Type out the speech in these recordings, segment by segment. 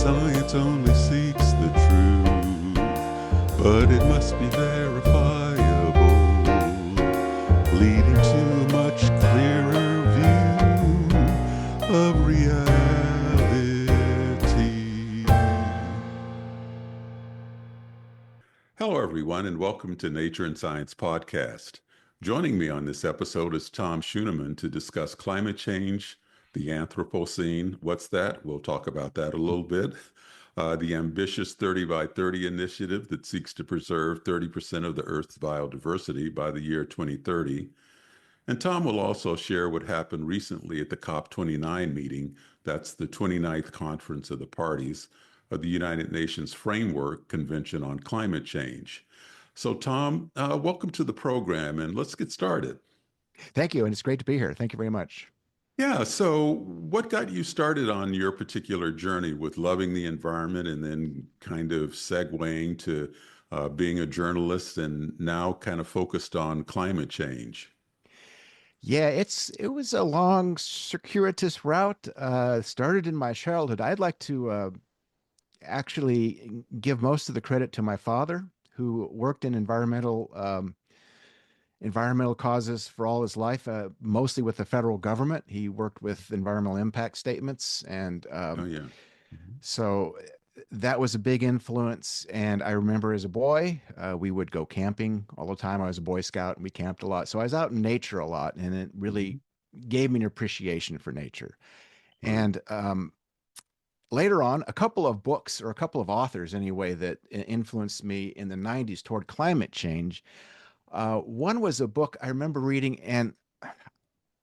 Science only seeks the truth, but it must be verifiable, leading to a much clearer view of reality. Hello, everyone, and welcome to Nature and Science Podcast. Joining me on this episode is Tom Shunenman to discuss climate change, the Anthropocene. What's that? We'll talk about that a little bit. The ambitious 30 by 30 initiative that seeks to preserve 30% of the Earth's biodiversity by the year 2030. And Tom will also share what happened recently at the COP29 meeting. That's the 29th Conference of the Parties of the United Nations Framework Convention on Climate Change. So, Tom, welcome to the program, and let's get started. Thank you, and it's great to be here. Thank you very much. Yeah, so what got you started on your particular journey with loving the environment and then kind of segueing to being a journalist and now kind of focused on climate change? Yeah, it was a long, circuitous route. Started in my childhood. I'd like to actually give most of the credit to my father, who worked in environmental causes for all his life, mostly with the federal government. He worked with environmental impact statements, and Oh, yeah. Mhm. so that was a big influence. And I remember as a boy, we would go camping all the time. I was a Boy Scout and we camped a lot. So I was out in nature a lot, and it really Mhm. gave me an appreciation for nature. Right. And later on, a couple of books, or a couple of authors anyway, that influenced me in the 90s toward climate change. One was a book I remember reading, and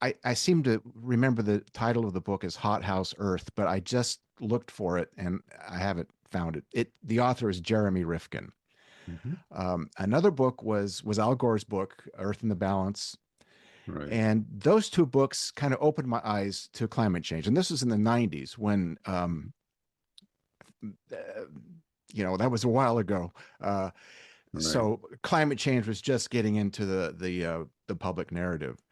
I seem to remember the title of the book is Hot House Earth, but I just looked for it and I haven't found it. The author is Jeremy Rifkin. Mhm. Another book was Al Gore's book, Earth in the Balance. Right. And those two books kind of opened my eyes to climate change. And this was in the 90s when, uh, that was a while ago. Uh, Right. so climate change was just getting into the public narrative.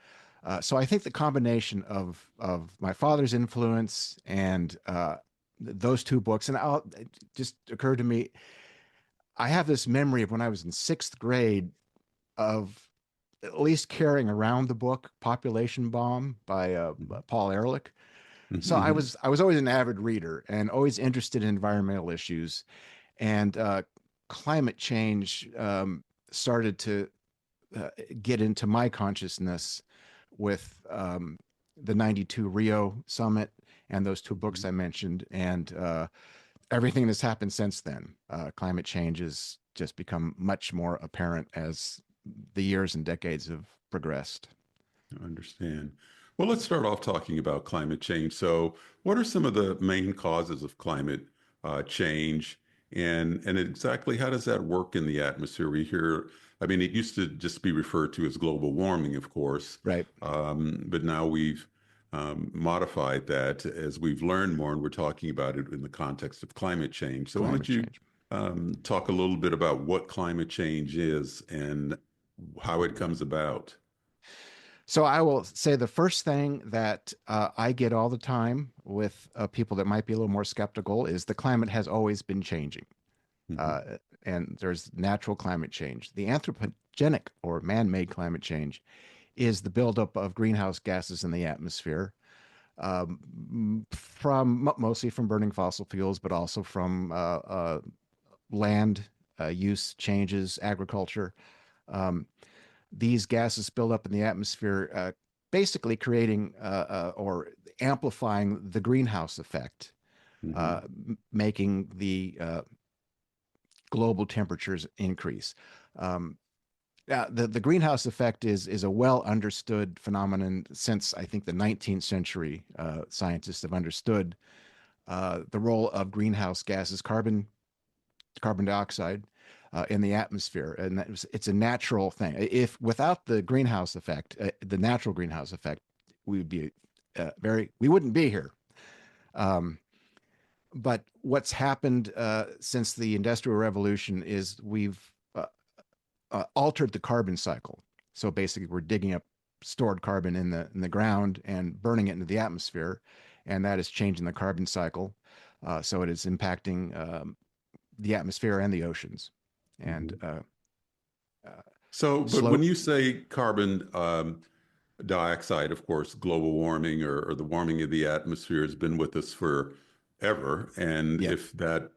So I think the combination of my father's influence and those two books, and it just occurred to me, I have this memory of when I was in sixth grade of at least carrying around the book Population Bomb by Mhm. Paul Ehrlich. So Mhm. I was always an avid reader and always interested in environmental issues, and climate change started to get into my consciousness with the 92 Rio summit and those two books Mhm. I mentioned, and everything that's happened since then. Climate change has just become much more apparent as the years and decades have progressed. I understand. Well, let's start off talking about climate change. So, what are some of the main causes of climate change, and exactly how does that work in the atmosphere? We hear, I mean, it used to just be referred to as global warming, of course, Right. but now we've modified that as we've learned more, and we're talking about it in the context of climate change. So, why don't Climate you change. talk a little bit about what climate change is and how it comes about? So I will say the first thing that I get all the time with people that might be a little more skeptical is the climate has always been changing. Mhm. Uh, and there's natural climate change. The anthropogenic or man made climate change is the buildup of greenhouse gases in the atmosphere, mostly from burning fossil fuels, but also from land use changes, agriculture. Um, these gases build up in the atmosphere, basically creating or amplifying the greenhouse effect, Mhm. making the global temperatures increase. Um, the greenhouse effect is a well understood phenomenon since I think the 19th century. Scientists have understood the role of greenhouse gases, carbon dioxide, in the atmosphere, and it's a natural thing. If without the greenhouse effect, the natural greenhouse effect, we would be we wouldn't be here. Um, but what's happened since the Industrial Revolution is we've altered the carbon cycle. So basically, we're digging up stored carbon in the ground and burning it into the atmosphere, and that is changing the carbon cycle. So it is impacting the atmosphere and the oceans. And Mhm. So, but slow, when you say carbon dioxide, of course, global warming or the warming of the atmosphere has been with us forever. And yeah, if that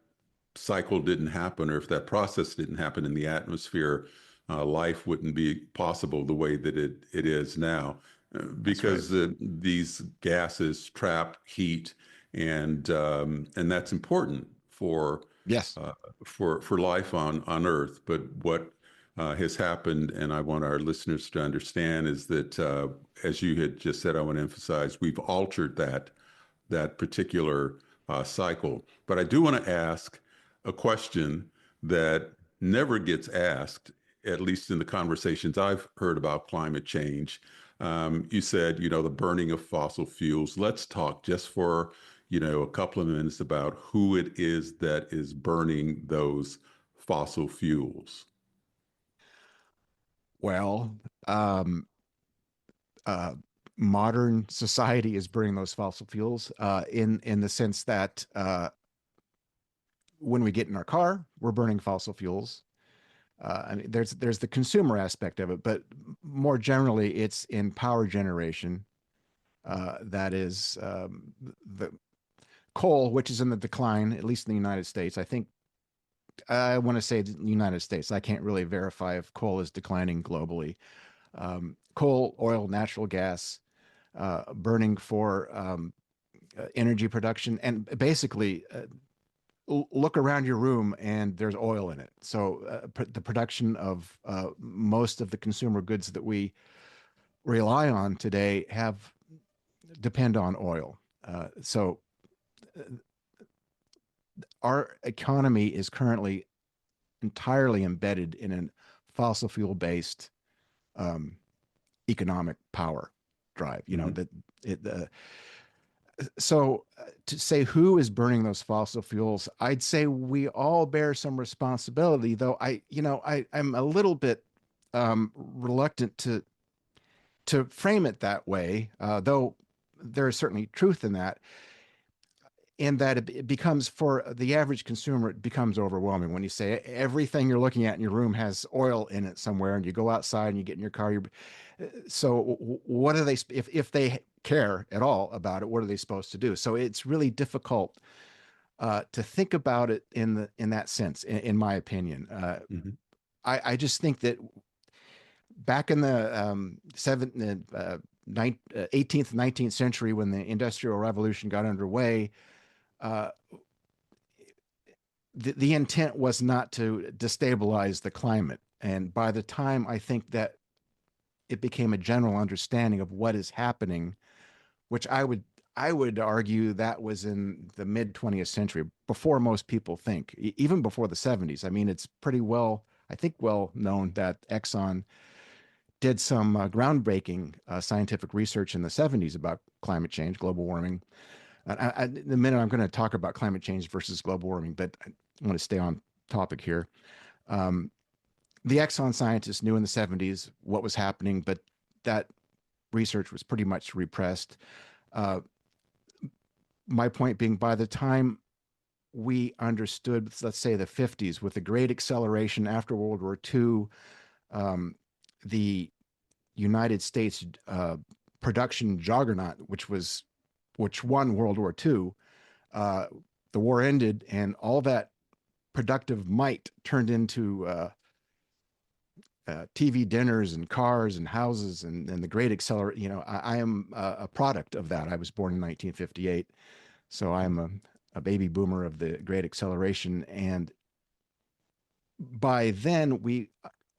cycle didn't happen, or if that process didn't happen in the atmosphere, life wouldn't be possible the way that it is now, that's right. because these gases trap heat, and that's important Yes. uh, for life on Earth. But what has happened, and I want our listeners to understand, is that as you had just said, I want to emphasize we've altered that particular cycle. But I do want to ask a question that never gets asked, at least in the conversations I've heard about climate change. You said, the burning of fossil fuels. Let's talk just for, a couple of minutes about who it is that is burning those fossil fuels. Well, um, uh, modern society is burning those fossil fuels in the sense that when we get in our car, we're burning fossil fuels. I mean, there's the consumer aspect of it, but more generally, it's in power generation. That is the coal, which is in the decline, at least in the United States. I think I want to say the United States. I can't really verify if coal is declining globally. Coal, oil, natural gas, burning for energy production, and basically look around your room and there's oil in it. So the production of most of the consumer goods that we rely on today have depend on oil. So our economy is currently entirely embedded in a fossil fuel based um, economic power drive. You know Mhm. that it. So to say who is burning those fossil fuels, I'd say we all bear some responsibility. Though I'm a little bit reluctant to frame it that way. Though there is certainly truth in that. In that it becomes for the average consumer, it becomes overwhelming when you say everything you're looking at in your room has oil in it somewhere, and you go outside and you get in your car. So what are they, if they care at all about it, what are they supposed to do? So it's really difficult to think about it in that sense, in my opinion. Mhm. I just think that back in the 18th, 19th century, when the Industrial Revolution got underway, uh, the intent was not to destabilize the climate. And by the time I think that it became a general understanding of what is happening, which I would argue that was in the mid 20th century, before most people think, even before the 70s. I mean, it's pretty well, I think, well known that Exxon did some groundbreaking scientific research in the 70s about climate change, global warming. In a minute, I'm going to talk about climate change versus global warming, but I want to stay on topic here. Um, the Exxon scientists knew in the 70s what was happening, but that research was pretty much repressed. Uh, my point being, by the time we understood, let's say, the 50s, with the great acceleration after World War II, um, the United States production juggernaut, which won World War II, uh, the war ended, and all that productive might turned into TV dinners and cars and houses and the great accelerate. I am a product of that. I was born in 1958, so I'm a baby boomer of the great acceleration. And by then, we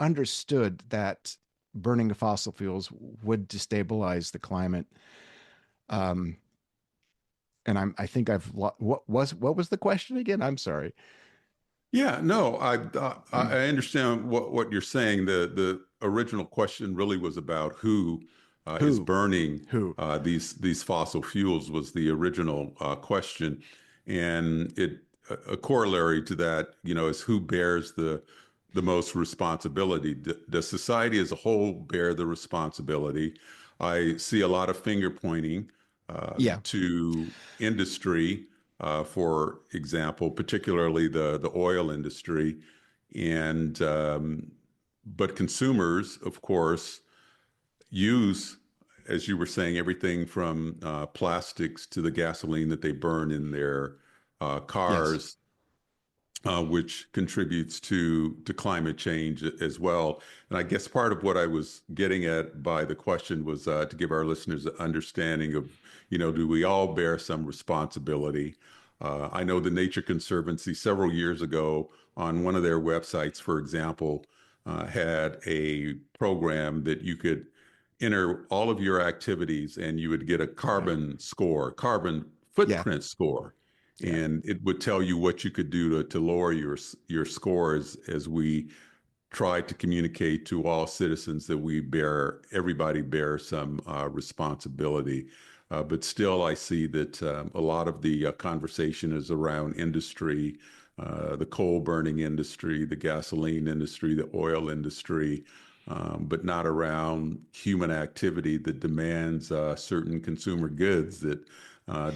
understood that burning of fossil fuels would destabilize the climate. Um, and I think what was the question again? I'm sorry. Yeah, no, I understand what you're saying. The original question really was about who is Who? burning Who? these fossil fuels was the original question, and a corollary to that, is who bears the most responsibility. Does society as a whole bear the responsibility? I see a lot of finger pointing Yeah. to industry for example, particularly the oil industry, and but consumers, of course, use, as you were saying, everything from plastics to the gasoline that they burn in their Yes. cars, which contributes to climate change as well. And I guess part of what I was getting at by the question was to give our listeners an understanding of, do we all bear some responsibility? I know the Nature Conservancy several years ago on one of their websites, for example, had a program that you could enter all of your activities and you would get a Yeah. carbon score, carbon Yeah. footprint score, Yeah. and it would tell you what you could do to lower your scores as we try to communicate to all citizens that everybody bears some responsibility. But still, I see that a lot of the conversation is around industry, the coal burning industry, the gasoline industry, the oil industry, but not around human activity that demands certain consumer goods that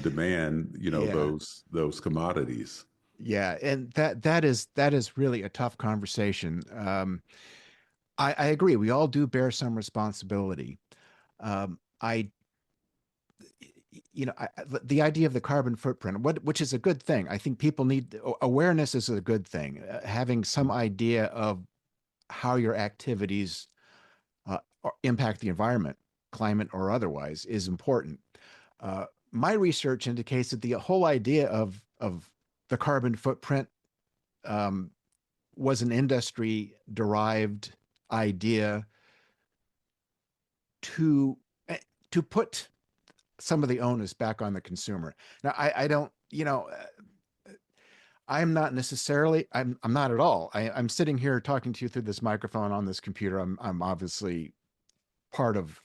demand, Yeah. those commodities. Yeah. And that is really a tough conversation. I agree. We all do bear some responsibility. I the idea of the carbon footprint, which is a good thing. I think people need awareness is a good thing. Having some idea of how your activities impact the environment, climate or otherwise, is important. My research indicates that the whole idea of the carbon footprint um, was an industry derived idea to to put some of the onus back on the consumer. Now, I don't, I'm not necessarily, I'm not at all. I'm sitting here talking to you through this microphone on this computer. I'm obviously part of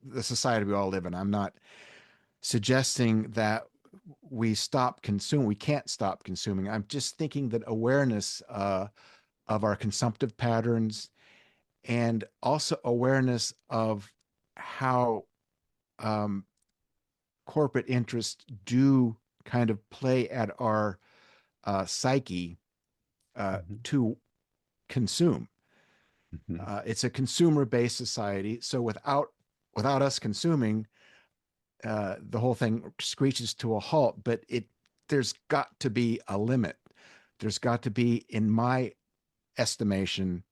the society we all live in. I'm not suggesting that we stop consuming. We can't stop consuming. I'm just thinking that awareness of our consumptive patterns and also awareness of how um, corporate interests do kind of play at our psyche Mhm. to consume. Mhm. It's a consumer-based society, so without us consuming, the whole thing screeches to a halt. But there's got to be a limit. There's got to be, in my estimation,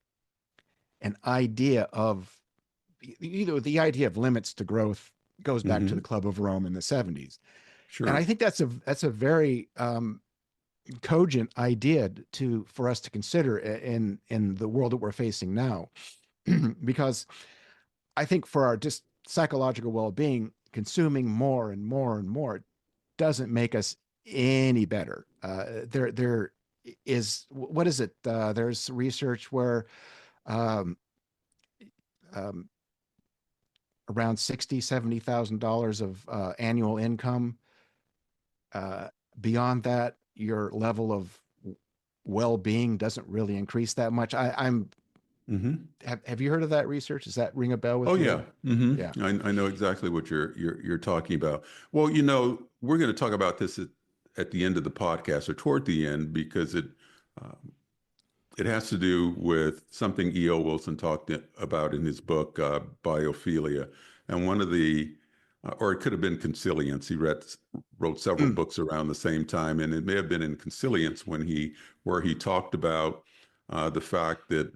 an idea of the idea of limits to growth goes back to the Mhm. Club of Rome in the 70s. And I Sure. think that's a very cogent idea for us to consider in the world that we're facing now. Because I think for our just psychological well-being, consuming more and more and more doesn't make us any better. There is, what is it? There's research where um, um, around 60, $70,000 of annual income. Uh, Beyond that, your level of well-being doesn't really increase that much. I'm Hmm. have you heard of that research? Does that ring a bell Oh with yeah. you? Yeah. I know exactly what you're talking about. Well, we're going to talk about this at the end of the podcast or toward the end because uh, it has to do with something E.O. Wilson talked about in his book, Biophilia. And or it could have been Consilience. He wrote several Mm, books around the same time, and it may have been in Consilience where he talked about the fact that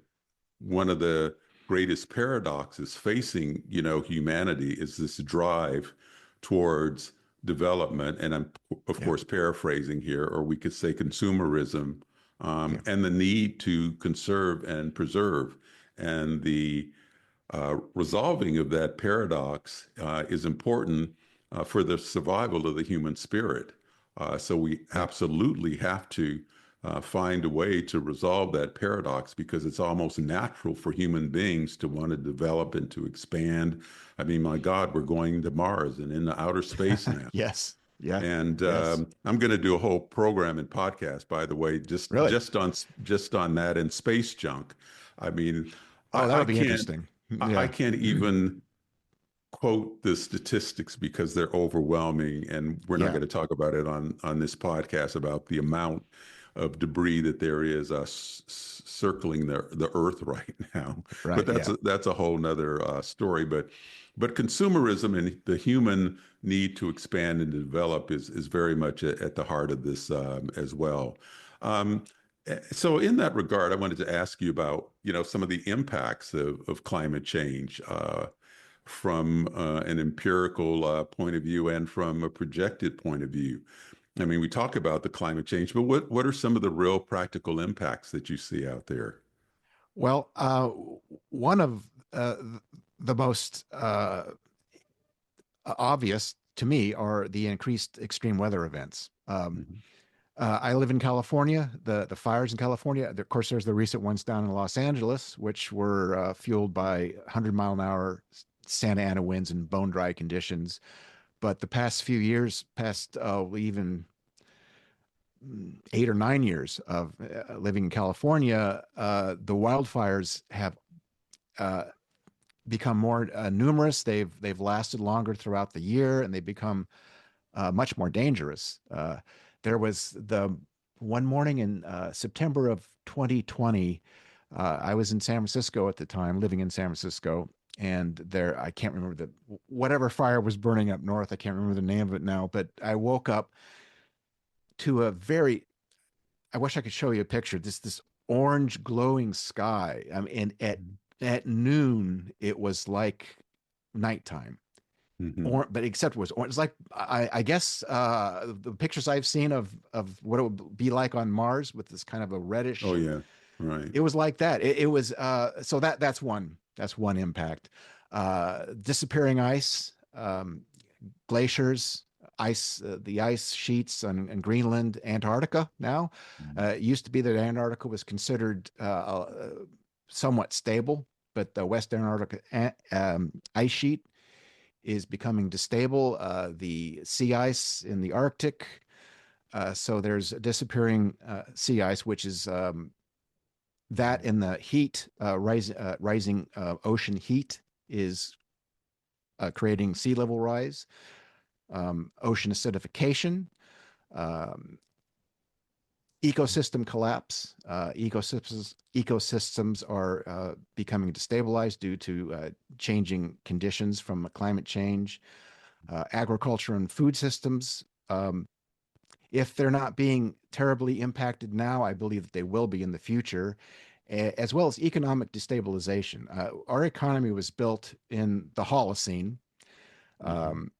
one of the greatest paradoxes facing, humanity is this drive towards development. And I'm, of yeah. course, paraphrasing here, or we could say consumerism, Yeah. and the need to conserve and preserve. And the resolving of that paradox is important for the survival of the human spirit. So we Yeah. absolutely have to find a way to resolve that paradox because it's almost natural for human beings to want to develop and to expand. I mean, my God, we're going to Mars and into outer space now. Yes. Yeah. And Yes. I'm going to do a whole program and podcast, by the way, just Really? just on that and space junk. I mean, Oh, I that'll be can't interesting. I Yeah. can't even quote the statistics because they're overwhelming, and we're not Yeah, going to talk about it on this podcast about the amount of debris that there is circling the Earth right now. But right. Yeah. that's a whole nother story. But consumerism and the human need to expand and develop is very much at the heart of this as well. Um, so in that regard, I wanted to ask you about, some of the impacts of climate change from an empirical point of view and from a projected point of view. I mean, we talk about the climate change, but what are some of the real practical impacts that you see out there? Well, one of the most obvious to me are the increased extreme weather events. Mhm. I live in California. The fires in California, of course, there's the recent ones down in Los Angeles, which were fueled by 100-mile-an-hour Santa Ana winds and bone dry conditions. But the past few years, past even 8 or 9 years of living in California, the wildfires have uh, become more numerous. They've lasted longer throughout the year, and they've become much more dangerous. There was the one morning in September of 2020. I was in San Francisco at the time, living in San Francisco, and there I can't remember the whatever fire was burning up north. I can't remember the name of it now, but I woke up to a very I wish I could show you a picture. This orange glowing sky. I mean, and at noon it was like nighttime. Mhm. Or, but except it was orange. It's like I guess the pictures I've seen of what it would be like on Mars with this kind of a Oh reddish. yeah, right. It was like that. It was so that's one impact. Disappearing ice, glaciers, ice, the ice sheets on Greenland, Antarctica. Now, Mhm. it used to be that Antarctica was considered somewhat stable, but the West Antarctica ice sheet is becoming distable. The sea ice in the Arctic. So there's disappearing sea ice, which is that in the heat, rising ocean heat is creating sea level rise, ocean acidification, um, ecosystem collapse. Ecosystems are becoming destabilized due to changing conditions from climate change. Agriculture and food systems. If they're not being terribly impacted now, I believe that they will be in the future, as well as economic destabilization. Our economy was built in the Holocene, Mhm. um,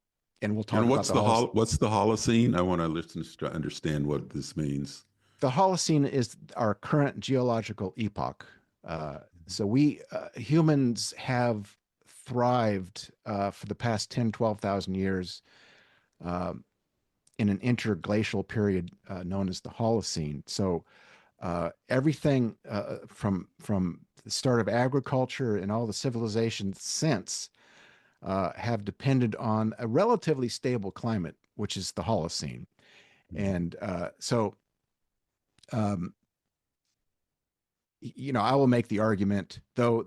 and we'll talk And about what's the the Holocene. what's the Holocene? I want our listeners to understand what this means. The Holocene is our current geological epoch. So we humans have thrived for the past 10, 12,000 years um, in an interglacial period known as the Holocene. So everything from the start of agriculture and all the civilizations since have depended on a relatively stable climate, which is the Holocene. Mhm. And um, I will make the argument, though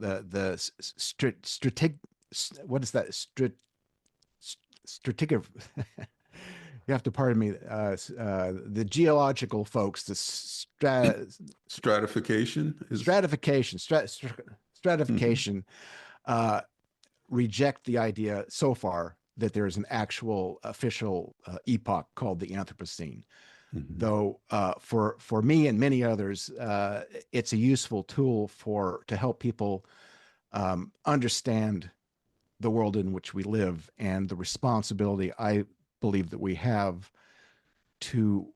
what is that strategic? You have to pardon me. The geological folks, the Stratification is. stratification, Mhm. stratification uh, reject the idea so far that there is an actual official epoch called the Anthropocene. Mhm. Though for me and many others, it's a useful tool to help people understand the world in which we live and the responsibility I believe that we have to,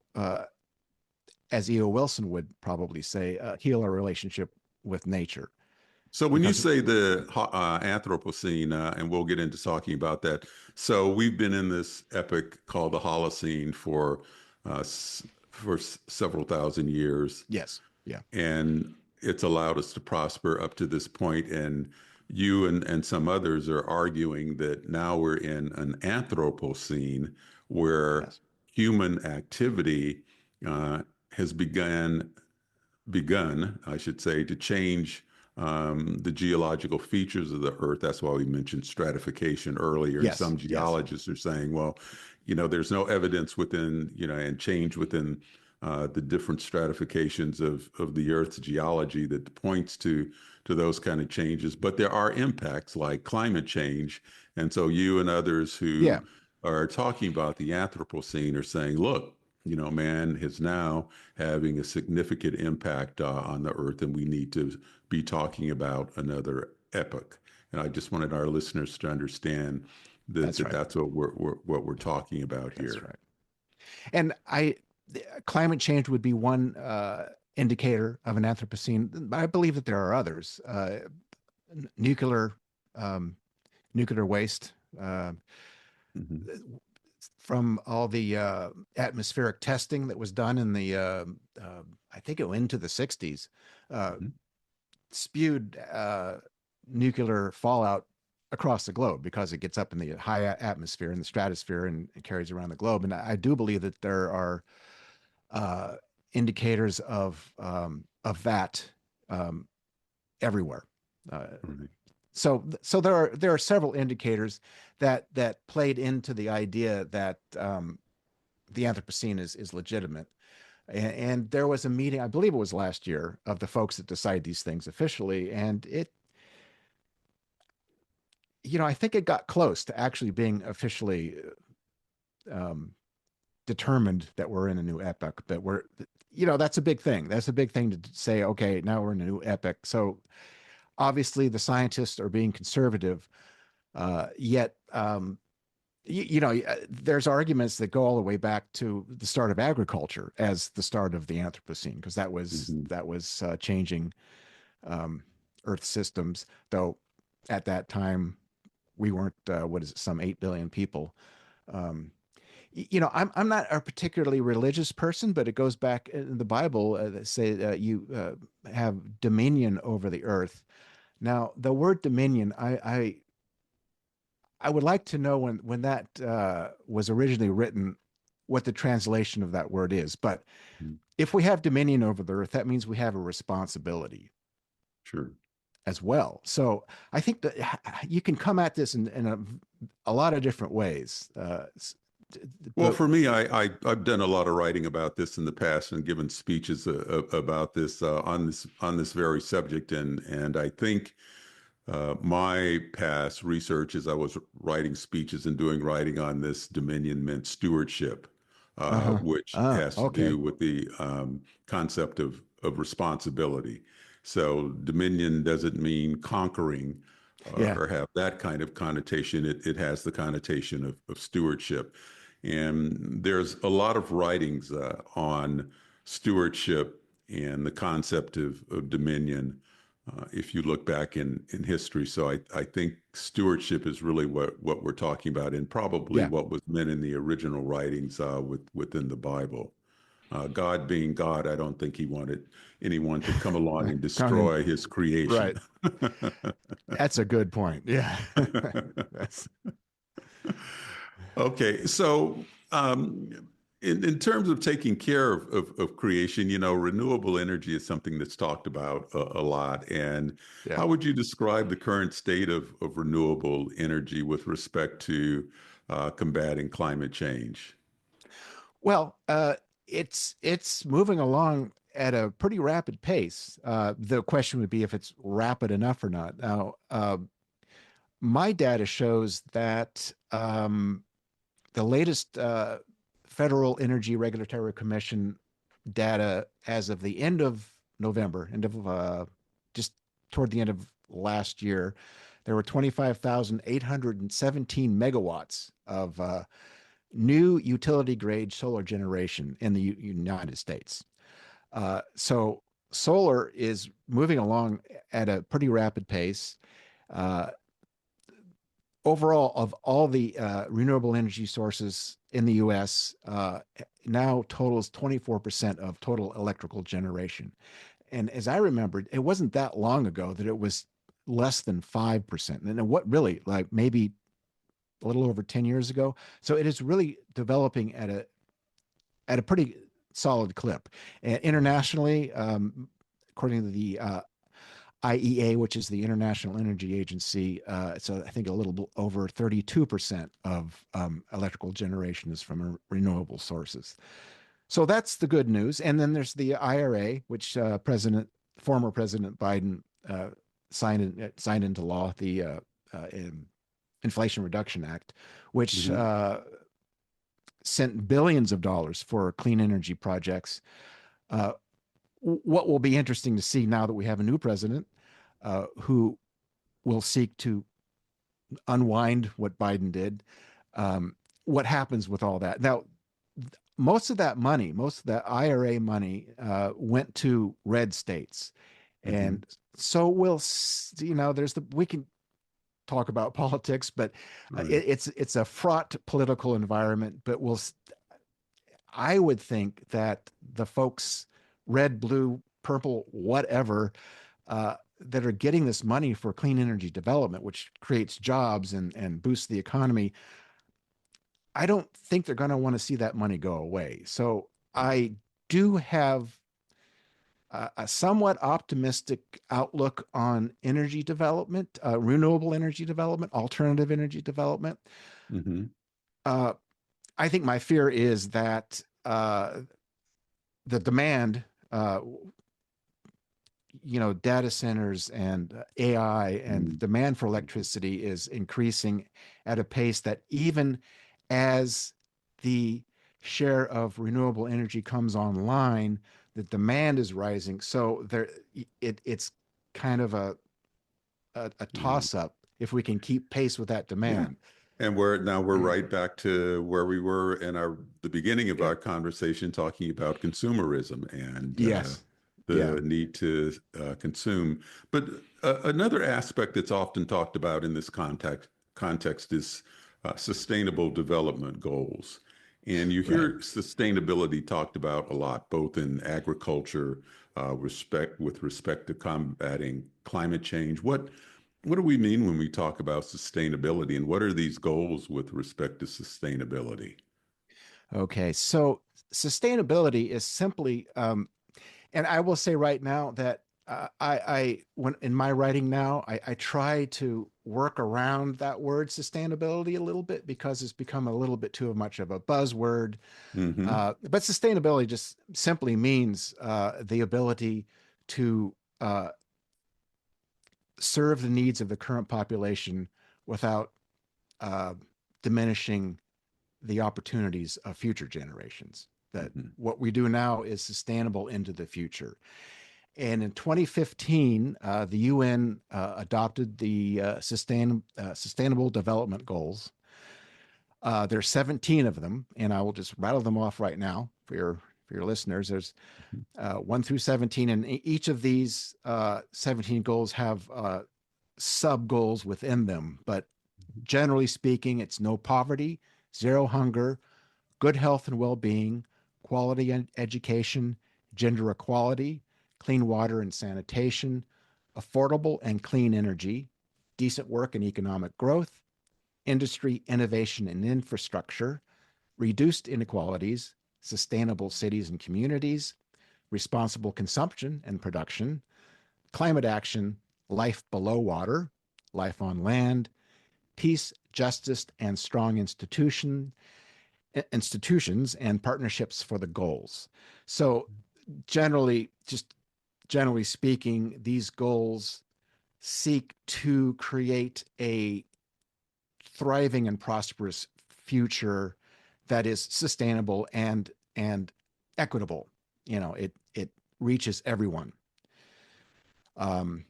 as E.O. Wilson would probably say, heal our relationship with nature. So when you Because say the Anthropocene, and we'll get into talking about that. So we've been in this epoch called the Holocene for several thousand years, yes, yeah, and it's allowed us to prosper up to this point. And you and some others are arguing that now we're in an Anthropocene where yes, human activity has begun, I should say, to change the geological features of the Earth. That's why we mentioned stratification earlier. And Yes, some yes, geologists are saying, well, there's no evidence within, and change within the different stratifications of the Earth's geology that points to those kind of changes. But there are impacts like climate change. And so you and others yeah, who are talking about the Anthropocene are saying, look, man is now having a significant impact on the Earth, and we need to be talking about another epoch. And I just wanted our listeners to understand that, that's right. that's what we're talking about That's here. right. And climate change would be one indicator of an Anthropocene. I believe that there are others. Nuclear um, nuclear waste Hmm. from all the atmospheric testing that was done in the I think it went into the 60s, uh, Hmm. spewed nuclear fallout across the globe because it gets up in the high atmosphere in the stratosphere and carries around the globe. And I do believe that there are uh, indicators of that um, everywhere. Uh, Right. so there are several indicators that played into the idea that the Anthropocene is legitimate. And there was a meeting, I believe it was last year, of the folks that decide these things officially, and I think it got close to actually being officially um, determined that we're in a new epoch. That that's a big thing. That's a big thing to say. Okay, now we're in a new epoch. So obviously the scientists are being conservative, yet there's arguments that go all the way back to the start of agriculture as the start of the Anthropocene, because Hmm. that was changing um, Earth systems. Though at that time we weren't what is it, some 8 billion people. Um, I'm not a particularly religious person, but it goes back in the Bible that say you have dominion over the earth. Now, the word dominion, I would like to know when that was originally written, what the translation of that word is. But if we have dominion over the earth, that means we have a responsibility Sure. as well. So I think that you can come at this in a lot of different ways. Well, But for me, I've done a lot of writing about this in the past and given speeches about this on this very subject, and I think my past research as I was writing speeches and doing writing on this dominion meant stewardship, uh-huh. which Ah, has to okay. do with the concept of responsibility. So dominion doesn't mean conquering Yeah. or have that kind of connotation. It has the connotation of stewardship. And there's a lot of writings on stewardship and the concept of dominion if you look back in history. So I think stewardship is really what we're talking about and probably Yeah. what was meant in the original writings within the Bible. God being God, I don't think he wanted anyone to come along and Come in. destroy his creation. Right. That's a good point. Yeah. That's Okay, so in terms of taking care of creation, renewable energy is something that's talked about a lot. And yeah. how would you describe the current state of renewable energy with respect to combating climate change? Well, it's moving along at a pretty rapid pace. The question would be if it's rapid enough or not. Now, my data shows that the latest Federal Energy Regulatory Commission data as of the end of November, end of just toward the end of last year, there were 25,817 megawatts of new utility grade solar generation in the United States. So solar is moving along at a pretty rapid pace. Uh, Overall, of all the renewable energy sources in the US, now totals 24% of total electrical generation. And as I remembered, it wasn't that long ago that it was less than 5%. And what really, like maybe a little over 10 years ago. So it is really developing at a pretty solid clip. And internationally, according to the IEA, which is the International Energy Agency, it's I think a little over 32% of electrical generation is from renewable sources. So that's the good news. And then there's the IRA, which former President Biden signed into law, the Inflation Reduction Act, which Hmm. sent billions of dollars for clean energy projects. Uh, what will be interesting to see now that we have a new president who will seek to unwind what Biden did. What happens with all that? Now, most of that money, most of that IRA money, went to red states, Hmm. and so we'll, there's we can talk about politics, but Right. it's a fraught political environment. But I would think that the folks, red, blue, purple, whatever, that are getting this money for clean energy development, which creates jobs and boosts the economy, I don't think they're going to want to see that money go away. So I do have a somewhat optimistic outlook on energy development, renewable energy development, alternative energy development. Hmm. Uh, I think my fear is that the demand, uh, data centers and AI and demand for electricity is increasing at a pace that even as the share of renewable energy comes online, the demand is rising. So it's kind of a Yeah. toss up if we can keep pace with that Yeah. demand. And we're right back to where we were in the beginning of Yeah. our conversation, talking about consumerism and Yes. Yeah. the need to consume. But another aspect that's often talked about in this context is sustainable development goals. And you Right. hear sustainability talked about a lot, both in agriculture, with respect to combating climate change. What do we mean when we talk about sustainability, and what are these goals with respect to sustainability? Okay. So sustainability is simply and I will say right now that when in my writing now, I try to work around that word sustainability a little bit because it's become a little bit too much of a buzzword. Hmm. But sustainability just simply means the ability to serve the needs of the current population without uh, diminishing the opportunities of future generations. That Hmm. what we do now is sustainable into the future. And in 2015, the UN adopted the Sustainable Development Goals. There's 17 of them, and I will just rattle them off right now for your listeners. There's 1 through 17, and each of these 17 goals have sub goals within them. But generally speaking, it's no poverty, zero hunger, good health and well being, quality education, gender equality, clean water and sanitation, affordable and clean energy, decent work and economic growth, industry, innovation, and infrastructure, reduced inequalities, sustainable cities and communities, responsible consumption and production, climate action, life below water, life on land, peace, justice, and strong institutions and partnerships for the goals. So just generally speaking, these goals seek to create a thriving and prosperous future that is sustainable and equitable. It reaches everyone. Um,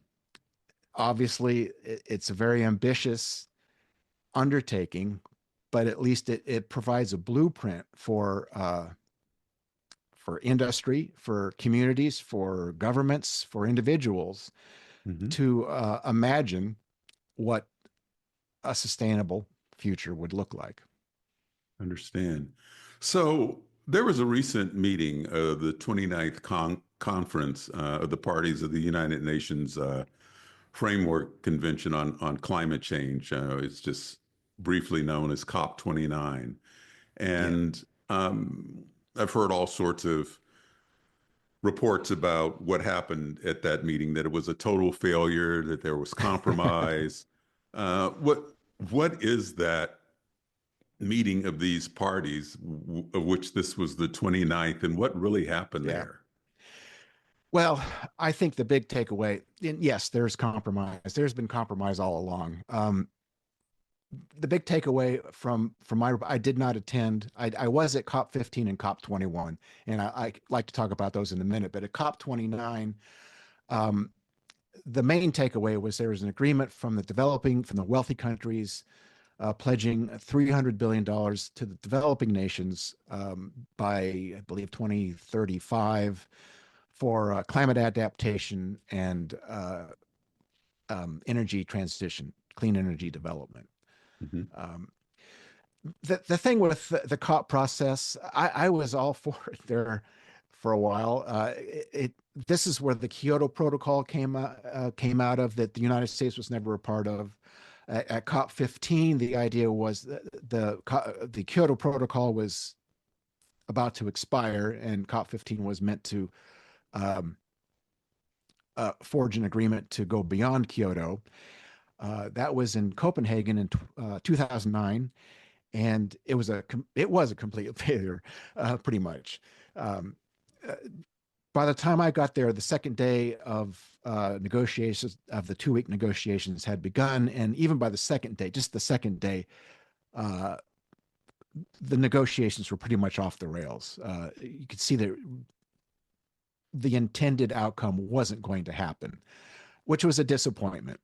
Obviously, it's a very ambitious undertaking, but at least it provides a blueprint for industry, for communities, for governments, for individuals Hmm. to imagine what a sustainable future would look like. Understand. So there was a recent meeting of the 29th conference of the parties of the United Nations Framework Convention on Climate Change. It's just briefly known as COP29. Yeah. And I've heard all sorts of reports about what happened at that meeting, that it was a total failure, that there was compromise. What is that meeting of these parties, of which this was the 29th, and what really happened Yeah. there? Well, I think the big takeaway, and yes, there's compromise. There's been compromise all along. The big takeaway from my, I did not attend. I was at COP 15 and COP 21, and I like to talk about those in a minute. But at COP 29, um, the main takeaway was there was an agreement from the wealthy countries, pledging $300 billion to the developing nations, by, I believe, 2035 for climate adaptation and energy transition, clean energy development. Mm-hmm. Um, the thing with the COP process, I was all for it there for a while. This is where the Kyoto Protocol came out of, that the United States was never a part of. At COP 15, the idea was the Kyoto Protocol was about to expire, and COP 15 was meant to um, forge an agreement to go beyond Kyoto. That was in Copenhagen in 2009, and it was a complete failure, pretty much. Um, uh, by the time I got there, the second day of negotiations, of the 2 week negotiations, had begun, and even by the second day, just the second day, uh, the negotiations were pretty much off the rails. You could see that the intended outcome wasn't going to happen, which was a disappointment.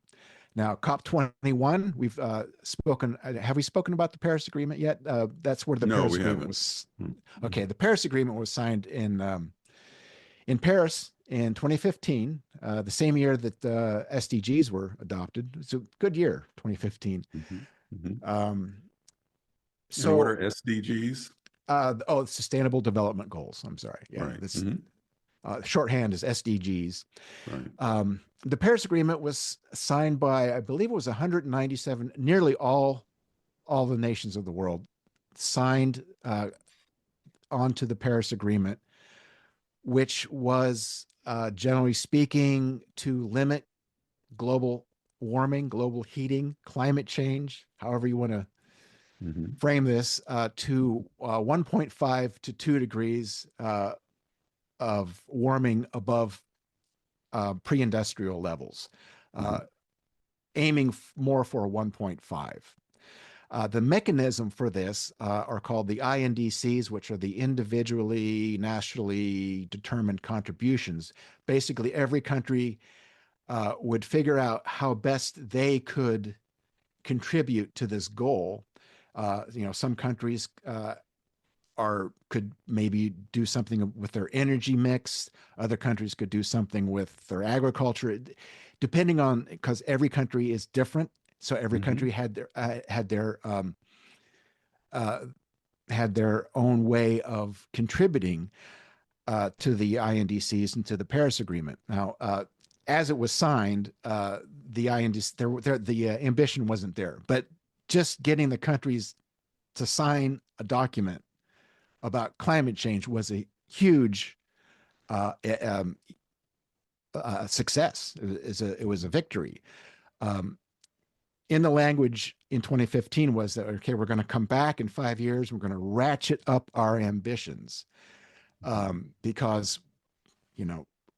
Now, COP 21, we've spoken. Have we spoken about the Paris Agreement yet? That's where the No, Paris we Agreement haven't. was. Mm-hmm. Okay, the Paris Agreement was signed in Paris in 2015, the same year that SDGs were adopted. It's a good year, 2015. Mm-hmm. Mm-hmm. Um, And what so, are SDGs? Sustainable Development Goals. I'm sorry. Yeah, Right. this Mm-hmm. shorthand is SDGs. Right. The Paris Agreement was signed by, I believe it was 197, nearly all the nations of the world signed onto the Paris Agreement, which was, generally speaking, to limit global warming, global heating, climate change, however you want to Mm-hmm. frame this, to 1.5 to 2 degrees of warming above pre-industrial levels, Mm-hmm. uh, aiming more for a 1.5. The mechanism for this are called the INDCs, which are the individually, nationally determined contributions. Basically, every country would figure out how best they could contribute to this goal. Some countries could maybe do something with their energy mix. Other countries could do something with their agriculture, depending on, because every country is different. So every Mm-hmm. country uh, had their own way of contributing to the INDCs and to the Paris Agreement. Now, as it was signed, the INDC, the ambition wasn't there, but just getting the countries to sign a document about climate change was a huge uh, um, success. It was a victory. Um, in the language in 2015 was that, okay, we're going to come back in 5 years. We're going to ratchet up our ambitions, because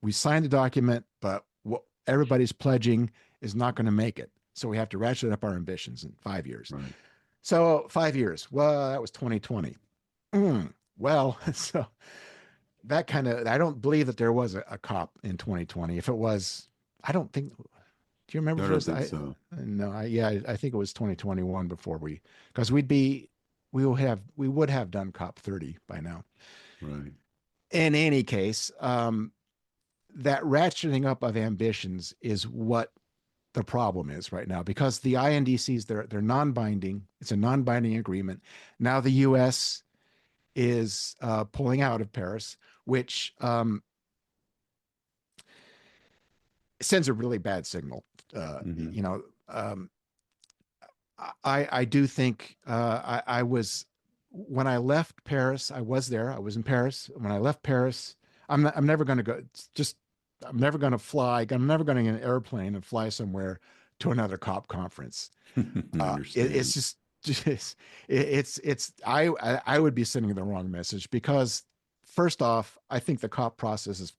we signed the document, but what everybody's pledging is not going to make it. So we have to ratchet up our ambitions in 5 years. Right. So 5 years. Well, that was 2020. Well, so that kind of, I don't believe that there was a COP in 2020. If it was, I don't think. Do you remember I if it don't was? think so. No, I think it was 2021 before because we would have done COP 30 by now. Right. In any case, that ratcheting up of ambitions is what the problem is right now, because the INDCs, they're non-binding. It's a non-binding agreement. Now the U.S. is pulling out of Paris, which sends a really bad signal. Uh, Mm-hmm. you know, um, I do think I was, when I left Paris. I was there. I was in Paris when I left Paris. I'm never going to go. It's just I'm never going to fly. I'm never going to get an airplane and fly somewhere to another COP conference. I It's understand. just I would be sending the wrong message because first off, I think the COP process has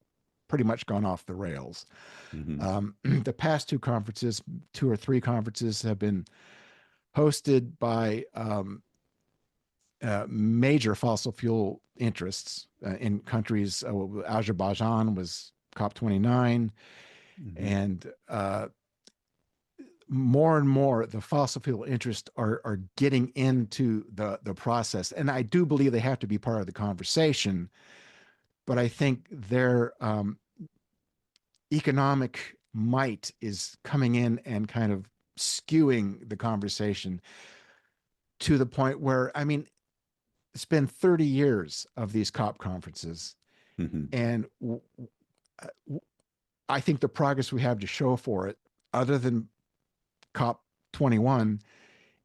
pretty much gone off the rails. Hmm. The past two or three conferences have been hosted by major fossil fuel interests in countries. Azerbaijan was COP29, Hmm. and more and more the fossil fuel interests are getting into the process. And I do believe they have to be part of the conversation, but I think their economic might is coming in and kind of skewing the conversation to the point where, I mean, it's been 30 years of these COP conferences. Hmm. And I think the progress we have to show for it, other than COP 21,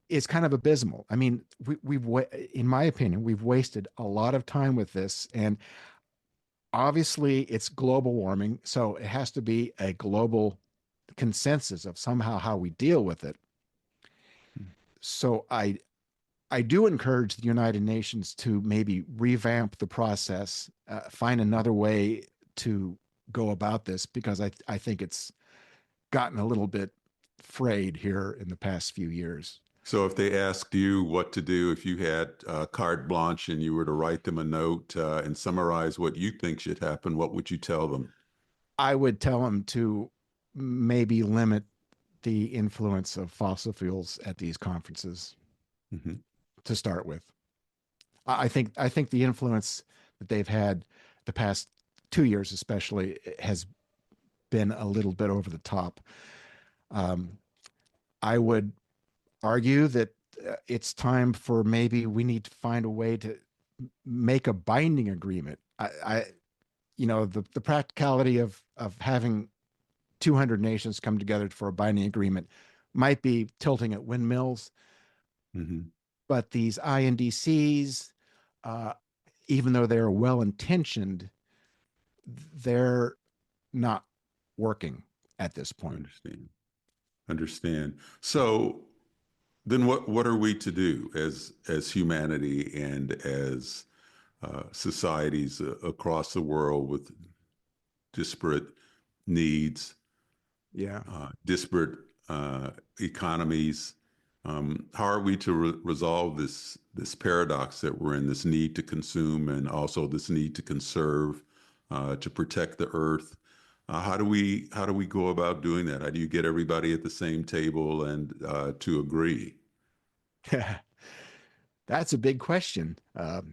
is kind of abysmal. I mean, we've, in my opinion, we've wasted a lot of time with this. And obviously, it's global warming. So it has to be a global consensus of somehow how we deal with it. So I do encourage the United Nations to maybe revamp the process, find another way to go about this because I think it's gotten a little bit frayed here in the past few years. So if they asked you what to do, if you had carte blanche and you were to write them a note and summarize what you think should happen, what would you tell them? I would tell them to maybe limit the influence of fossil fuels at these conferences Hmm. to start with. I think the influence that they've had the past 2 years, especially, has been a little bit over the top. Um, I would argue that it's time for maybe we need to find a way to make a binding agreement. The practicality of having 200 nations come together for a binding agreement might be tilting at windmills, Hmm. but these INDCs, uh, even though they're well intentioned, they're not working at this point. Understand. Understand. So then what are we to do as humanity and as societies across the world with disparate needs, Yeah. disparate economies? How are we to resolve this paradox that we're in, this need to consume and also this need to conserve, to protect the earth? How do we go about doing that? How do you get everybody at the same table and to agree? That's a big question. Hmm.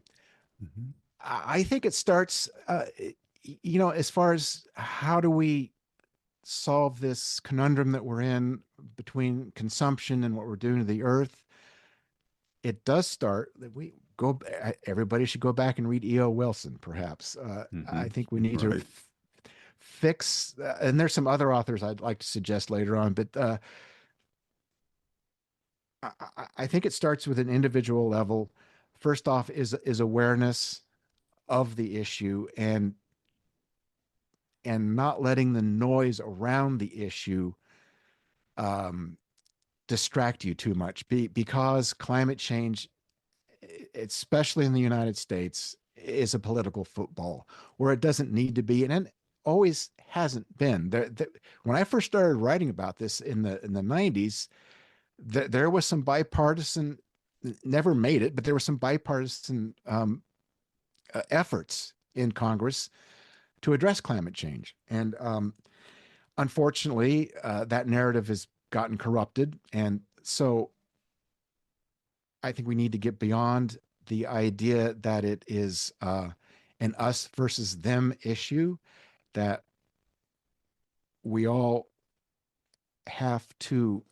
I think it starts, as far as how do we solve this conundrum that we're in between consumption and what we're doing to the earth. It does start that we go, everybody should go back and read E.O. Wilson, perhaps. Hmm. I think we need to Right. fix, and there's some other authors I'd like to suggest later on, but I think it starts with an individual level. First off, is awareness of the issue and not letting the noise around the issue um, distract you too much because climate change, especially in the United States, is a political football where it doesn't need to be, and it always hasn't been. When I first started writing about this in the 90s, there was some bipartisan, never made it, but there were some bipartisan efforts in Congress to address climate change. And unfortunately, that narrative has gotten corrupted. And so I think we need to get beyond the idea that it is an us versus them issue, that we all have to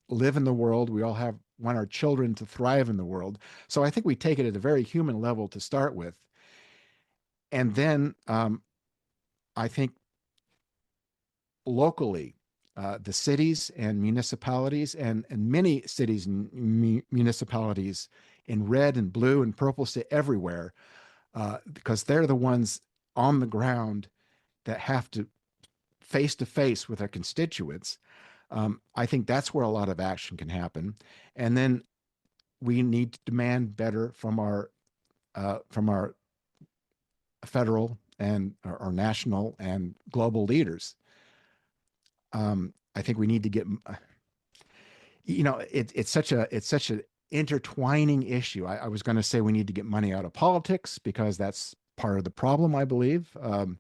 live in the world. We all want our children to thrive in the world. So I think we take it at a very human level to start with. And then I think locally, the cities and municipalities and many cities and municipalities in red and blue and purple state everywhere, because they're the ones on the ground that have to face with their constituents. I think that's where a lot of action can happen. And then we need to demand better from our federal and or national and global leaders. I think we need to get, it's such an intertwining issue. I was going to say we need to get money out of politics because that's part of the problem, I believe. Hmm.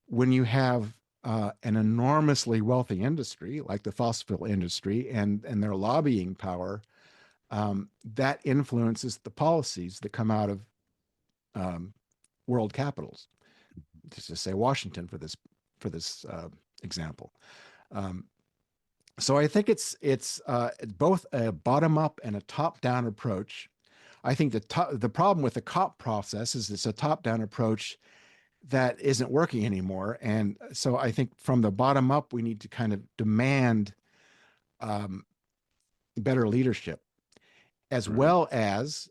When you have an enormously wealthy industry like the fossil fuel industry and their lobbying power, that influences the policies that come out of um, world capitals. Just to say Washington for this example. Um, so I think it's both a bottom up and a top down approach. I think the problem with the COP process is it's a top down approach that isn't working anymore, and so I think from the bottom up we need to kind of demand um, better leadership, as Right. well as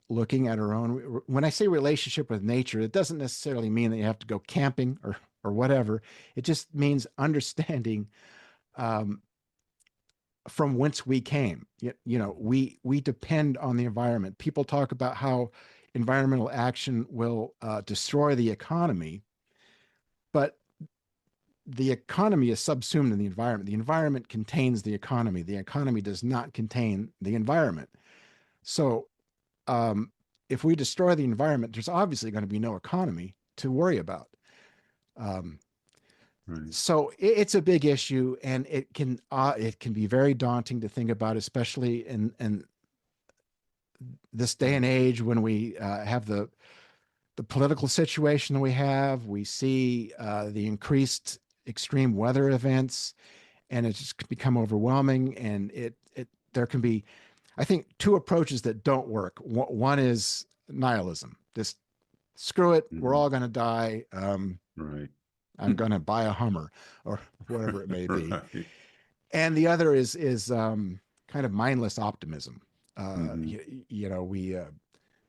looking at our own. When I say relationship with nature, it doesn't necessarily mean that you have to go camping or whatever. It just means understanding um, from whence we came. We depend on the environment. People talk about how environmental action will destroy the economy, but the economy is subsumed in the environment. The environment contains the economy. The economy does not contain the environment. So, if we destroy the environment, there's obviously going to be no economy to worry about. Um, Right. so it's a big issue, and it can be very daunting to think about, especially in this day and age when we have the political situation that we have. We see the increased extreme weather events, and it's just become overwhelming. And it there can be, I think, two approaches that don't work. One is nihilism. Just screw it. We're Hmm. all going to die. Right. I'm going to buy a Hummer or whatever it may be. Right. And the other is kind of mindless optimism. Hmm. We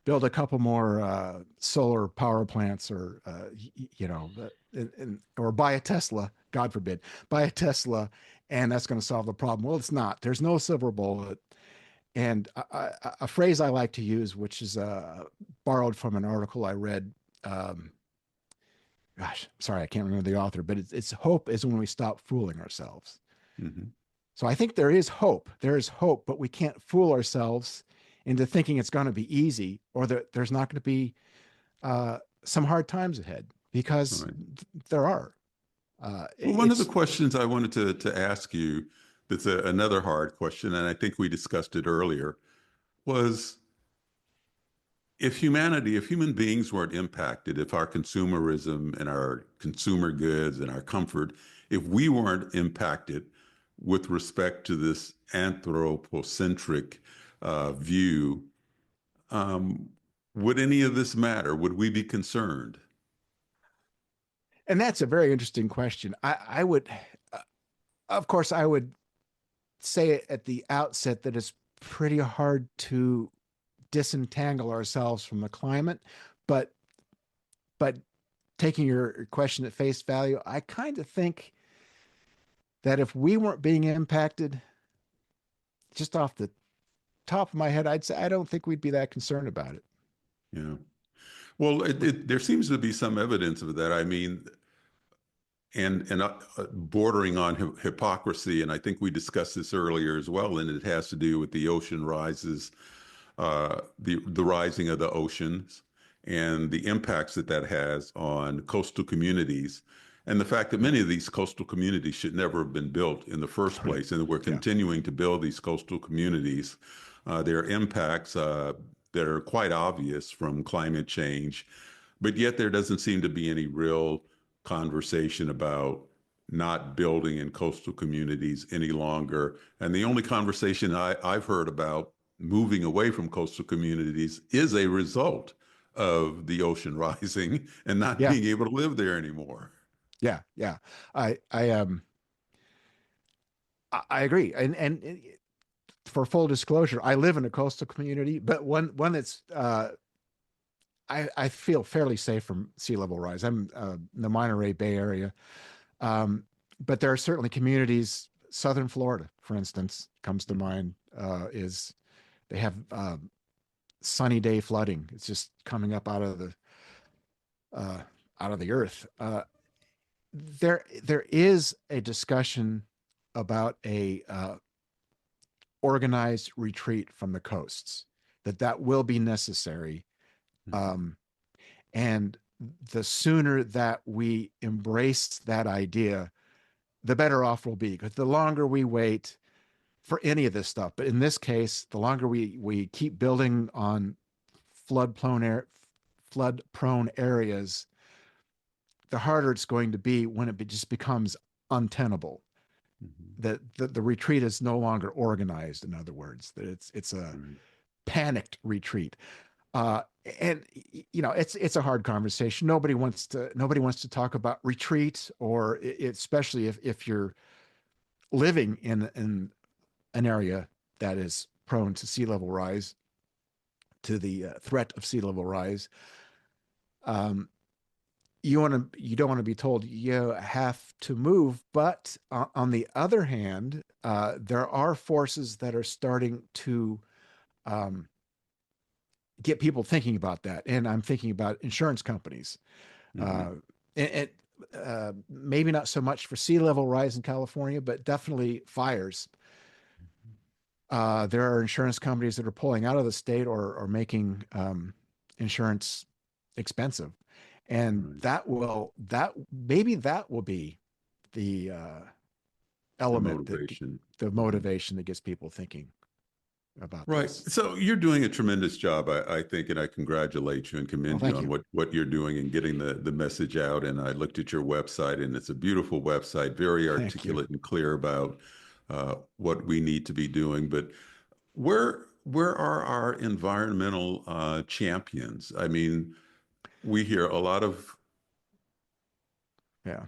build a couple more solar power plants, or or buy a Tesla. God forbid, buy a Tesla, and that's going to solve the problem. Well, it's not. There's no silver bullet. And a phrase I like to use, which is borrowed from an article I read. Um, Gosh, sorry, I can't remember the author, but it's hope is when we stop fooling ourselves. Hmm. So I think there is hope. There is hope, but we can't fool ourselves into thinking it's going to be easy, or that there's not going to be some hard times ahead, because Right. there are. Well, one of the It's questions I wanted to ask you, that's another hard question, and I think we discussed it earlier, was if human beings weren't impacted, if our consumerism and our consumer goods and our comfort, if we weren't impacted with respect to this anthropocentric view, um, would any of this matter? Would we be concerned? and that's a very interesting question. I would, uh, of course, I would say at the outset that it's pretty hard to disentangle ourselves from the climate, but but taking your question at face value, I kind of think that if we weren't being impacted, just off the top of my head, I'd say I don't think we'd be that concerned about it. Yeah. Well, there seems to be some evidence of that. I mean, and bordering on hypocrisy, and I think we discussed this earlier as well, and it has to do with the ocean rises, the rising of the oceans, and the impacts that that has on coastal communities, and the fact that Yeah. many of these coastal communities should never have been built in the first place, and that we're Yeah. continuing to build these coastal communities. There are impacts that are quite obvious from climate change, but yet there doesn't seem to be any real conversation about not building in coastal communities any longer. And the only conversation I've heard about moving away from coastal communities is a result of the ocean rising and not Yeah. being able to live there anymore. Yeah. Yeah. I I um I agree. And for full disclosure, I live in a coastal community, but one that's I feel fairly safe from sea level rise. I'm in the Monterey Bay Area, um, but there are certainly communities. Southern Florida, for instance, comes to Mhm. mind. Is They have sunny day flooding. It's just coming up uh, out of the earth. There is a discussion about a organized retreat from the coasts, that will be necessary. Mhm. Um, and the sooner that we embrace that idea, the better off we'll be. Because the longer we wait for any of this stuff, but in this case, the longer we keep building on flood prone air, flood prone areas, the harder it's going to be when it just becomes untenable. Mhm. That the retreat is no longer organized. In other words, that it's a Right. panicked retreat. Uh, and it's a hard conversation. Nobody wants to talk about retreat, or especially if you're living in an area that is prone to sea level rise, to the threat of sea level rise. Um, you don't want to be told you have to move, but on the other hand, there are forces that are starting to um, get people thinking about that, and I'm thinking about insurance companies. Mhm. Uh, and maybe not so much for sea level rise in California, but definitely fires. There are insurance companies that are pulling out of the state, or making insurance expensive, and Right. that will be the The element, motivation. the Mhm. motivation that gets people thinking about Right. this. So you're doing a tremendous job, I think, and I congratulate you and Well, commend you thank on you, what you're doing and getting the message out. And I looked at your website, and it's a beautiful website, very thank you. articulate and clear about what we need to be doing. But where are our environmental champions? I mean, we hear a lot of Yeah,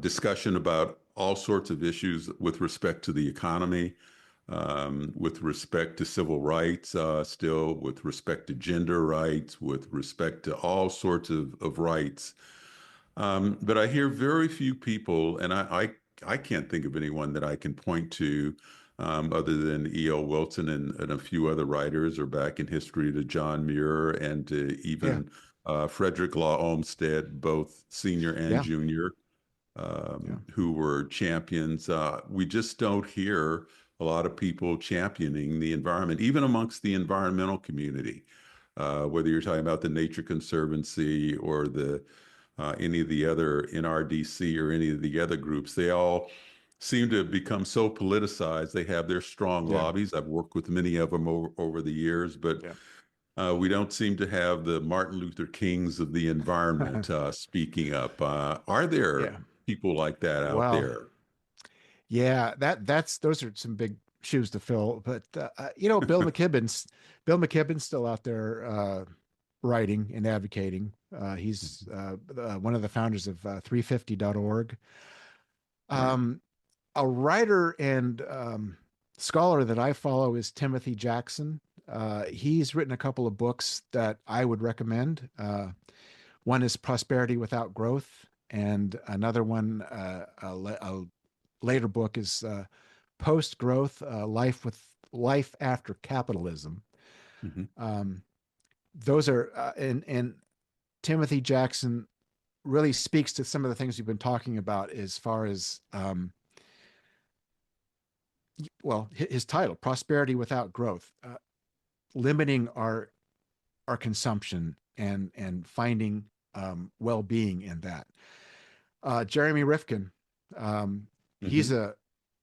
discussion about all sorts of issues with respect to the economy, with respect to civil rights, still with respect to gender rights, with respect to all sorts of rights. But I hear very few people, and I can't think of anyone that I can point to other than E.O. Wilson and a few other writers, or back in history to John Muir and to yeah, even Frederick Law Olmsted, both senior and yeah, junior, yeah, who were champions. We just don't hear a lot of people championing the environment, even amongst the environmental community. Whether you're talking about the Nature Conservancy or the any of the other NRDC or any of the other groups, they all seem to have become so politicized. They have their strong yeah, lobbies. I've worked with many of them over the years, but yeah, we don't seem to have the Martin Luther Kings of the environment speaking up. Are there yeah. people like that out Well, there? yeah, that's those are some big shoes to fill. But Bill McKibben's still out there writing and advocating. He's one of the founders of 350.org. Right. Um, a writer and scholar that I follow is Timothy Jackson. He's written a couple of books that I would recommend. One is Prosperity Without Growth, and another one, a later book, is Post Growth: Life After Capitalism. Hmm. Um, those are and Timothy Jackson really speaks to some of the things we've been talking about, as far as his title, Prosperity Without Growth, limiting our consumption, and finding well-being in that. Jeremy Rifkin, um, he's Hmm. a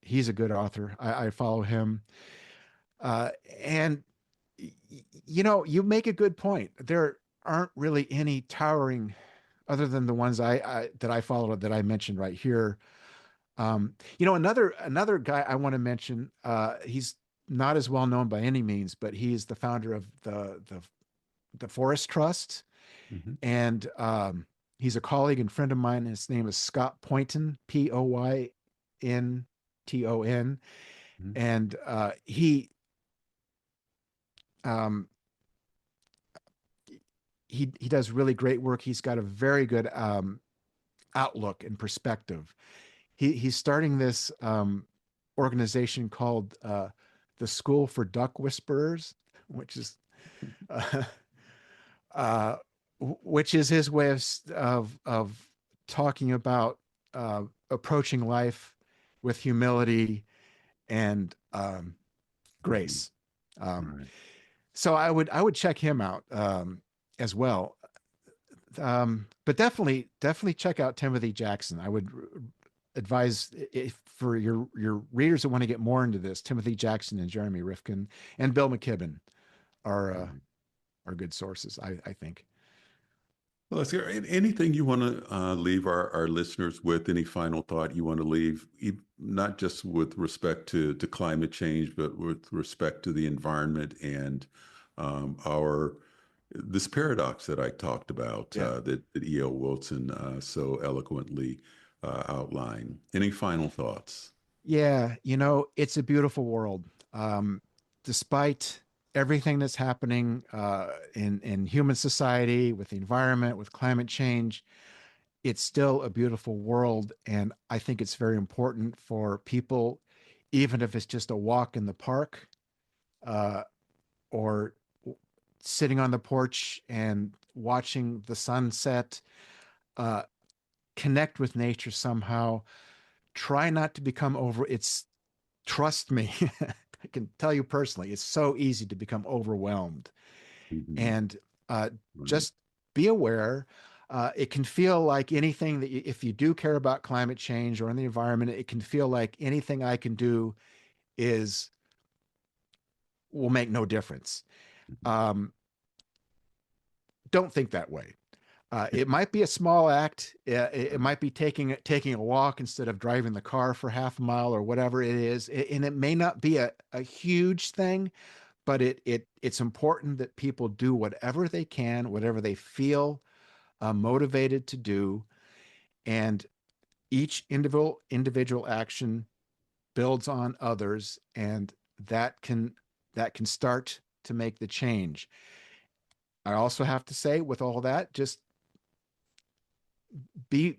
he's a good author. I follow him, uh, and you make a good point. There aren't really any towering, other than the ones that I follow, that I mentioned right here. Another guy I want to mention. He's not as well known by any means, but he is the founder of the Forest Trust, Hmm. and he's a colleague and friend of mine. His name is Scott Poynton, Poynton, and he um, he does really great work. He's got a very good outlook and perspective. He's starting this organization called the School for Duck Whisperers, which is uh, uh, which is his way of talking about approaching life with humility and Mhm. grace. Um, Right. so I would check him out as well. But definitely check out Timothy Jackson. I would advise, if for your readers that want to get more into this, Timothy Jackson and Jeremy Rifkin and Bill McKibben are Right. are good sources, I think. Well, is there anything you want to leave our listeners with? Any final thought you want to leave, not just with respect to climate change, but with respect to the environment and our this paradox that I talked about Yeah. that E.L. Wilson so eloquently outlined. Any final thoughts? Yeah, it's a beautiful world. Um, Despite everything that's happening in human society, with the environment, with climate change, it's still a beautiful world. And I think it's very important for people, even if it's just a walk in the park uh, or sitting on the porch and watching the sunset, uh, connect with nature somehow. Try not to become over. Trust me, I can tell you personally, it's so easy to become overwhelmed. Mhm. And uh, Right. just be aware. It can feel like anything that if you do care about climate change or in the environment, it can feel like anything I can do is will make no difference. Mhm. Um, don't think that way. It might be a small act. It Right. might be taking a walk instead of driving the car for half a mile or whatever it is. And it may not be a huge thing, but it's important that people do whatever they can, whatever they feel motivated to do, and each individual action builds on others, and that can that can start to make the change. I also have to say, with all that, just be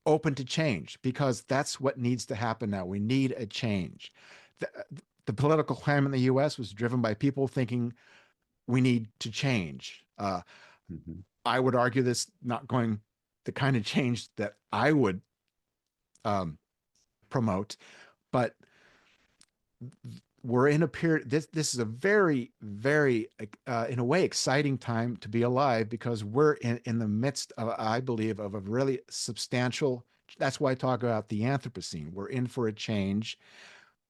open to change, because that's what needs to happen now. We need a change. The, the political climate in the U.S. was driven by people thinking we need to change. Mhm. I would argue this not going the kind of change that I would um, promote, but we're in a period. This is a very in a way exciting time to be alive, because we're in the midst of, I believe, of a really substantial. That's why I talk about the Anthropocene. We're in for a change,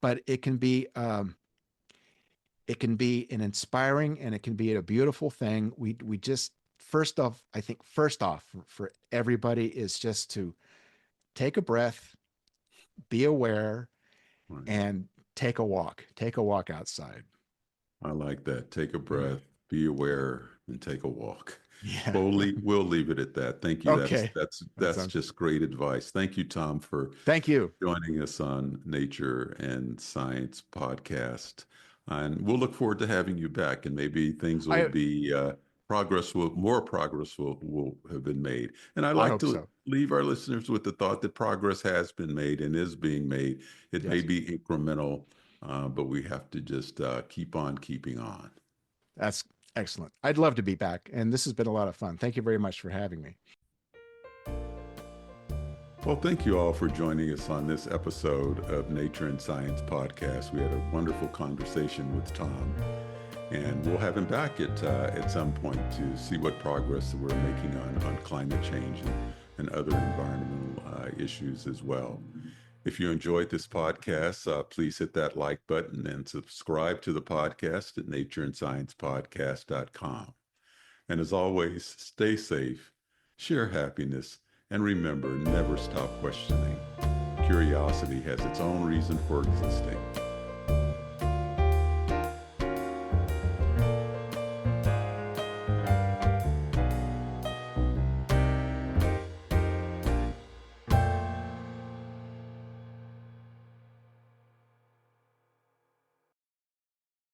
but it can be an inspiring and it can be a beautiful thing. We just first off, I think first off for everybody is just to take a breath, be aware, Right. and take a walk outside. I like that. Take a breath, be aware, and take a walk. Yeah. Well, we'll leave it at that. Thank you. Okay. That That's sounds. just great advice. Thank you, Tom, for Thank you. joining us on Nature and Science podcast. And we'll look forward to having you back. And maybe things will I be more progress will have been made. And I I like hope to so. leave our listeners with the thought that progress has been made and is being made. It may Yes. be incremental, but we have to just keep on keeping on. That's excellent. I'd love to be back, and this has been a lot of fun. Thank you very much for having me. Well, thank you all for joining us on this episode of Nature and Science podcast. We had a wonderful conversation with Tom, and we'll have him back at some point to see what progress we're making on climate change and other environmental issues as well. If you enjoyed this podcast, please hit that like button and subscribe to the podcast at natureandsciencepodcast.com. And as always, stay safe, share happiness, and remember, never stop questioning. Curiosity has its own reason for existing.